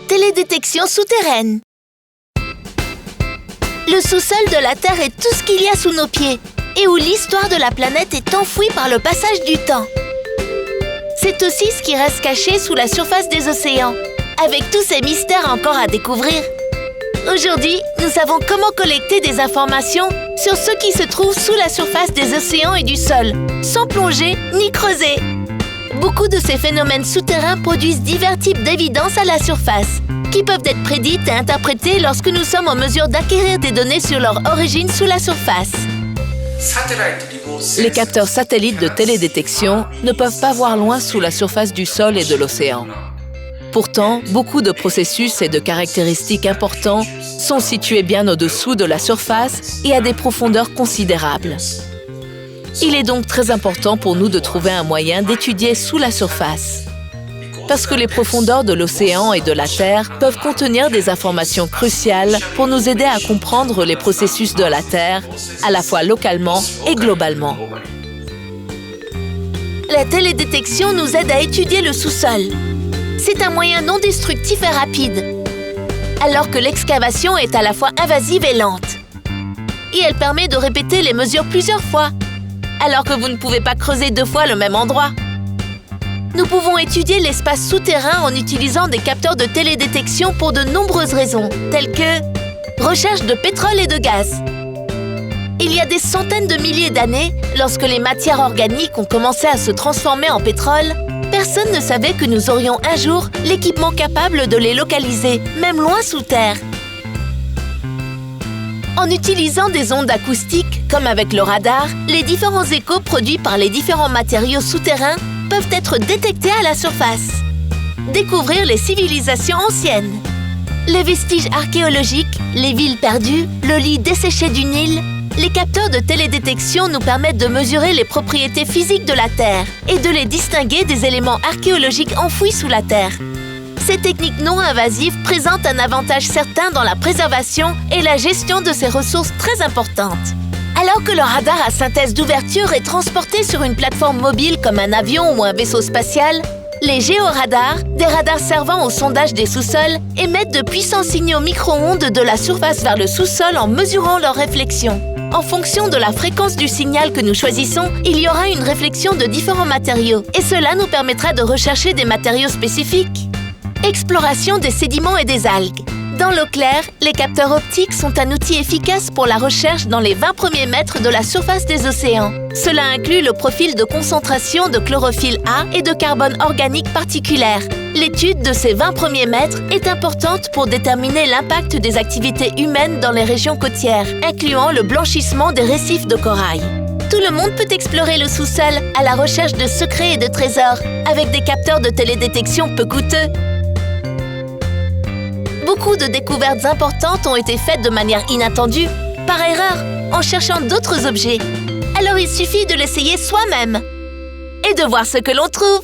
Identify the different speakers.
Speaker 1: Télédétection souterraine. Le sous-sol de la Terre est tout ce qu'il y a sous nos pieds et où l'histoire de la planète est enfouie par le passage du temps. C'est aussi ce qui reste caché sous la surface des océans, avec tous ces mystères encore à découvrir. Aujourd'hui, nous savons comment collecter des informations sur ce qui se trouve sous la surface des océans et du sol, sans plonger ni creuser. Beaucoup de ces phénomènes souterrains produisent divers types d'évidences à la surface, qui peuvent être prédites et interprétées lorsque nous sommes en mesure d'acquérir des données sur leur origine sous la surface.
Speaker 2: Les capteurs satellites de télédétection ne peuvent pas voir loin sous la surface du sol et de l'océan. Pourtant, beaucoup de processus et de caractéristiques importants sont situés bien au-dessous de la surface et à des profondeurs considérables. Il est donc très important pour nous de trouver un moyen d'étudier sous la surface. Parce que les profondeurs de l'océan et de la Terre peuvent contenir des informations cruciales pour nous aider à comprendre les processus de la Terre, à la fois localement et globalement.
Speaker 1: La télédétection nous aide à étudier le sous-sol. C'est un moyen non destructif et rapide, alors que l'excavation est à la fois invasive et lente. Et elle permet de répéter les mesures plusieurs fois, alors que vous ne pouvez pas creuser 2 fois le même endroit. Nous pouvons étudier l'espace souterrain en utilisant des capteurs de télédétection pour de nombreuses raisons, telles que recherche de pétrole et de gaz. Il y a des centaines de milliers d'années, lorsque les matières organiques ont commencé à se transformer en pétrole, personne ne savait que nous aurions un jour l'équipement capable de les localiser, même loin sous terre. En utilisant des ondes acoustiques, comme avec le radar, les différents échos produits par les différents matériaux souterrains peuvent être détectés à la surface. Découvrir les civilisations anciennes. Les vestiges archéologiques, les villes perdues, le lit desséché du Nil, les capteurs de télédétection nous permettent de mesurer les propriétés physiques de la Terre et de les distinguer des éléments archéologiques enfouis sous la Terre. Ces techniques non invasives présentent un avantage certain dans la préservation et la gestion de ces ressources très importantes. Alors que le radar à synthèse d'ouverture est transporté sur une plateforme mobile comme un avion ou un vaisseau spatial, les géoradars, des radars servant au sondage des sous-sols, émettent de puissants signaux micro-ondes de la surface vers le sous-sol en mesurant leur réflexion. En fonction de la fréquence du signal que nous choisissons, il y aura une réflexion de différents matériaux et cela nous permettra de rechercher des matériaux spécifiques. Exploration des sédiments et des algues. Dans l'eau claire, les capteurs optiques sont un outil efficace pour la recherche dans les 20 premiers mètres de la surface des océans. Cela inclut le profil de concentration de chlorophylle A et de carbone organique particulière. L'étude de ces 20 premiers mètres est importante pour déterminer l'impact des activités humaines dans les régions côtières, incluant le blanchissement des récifs de corail. Tout le monde peut explorer le sous-sol à la recherche de secrets et de trésors, avec des capteurs de télédétection peu coûteux. Beaucoup de découvertes importantes ont été faites de manière inattendue, par erreur, en cherchant d'autres objets. Alors il suffit de l'essayer soi-même et de voir ce que l'on trouve.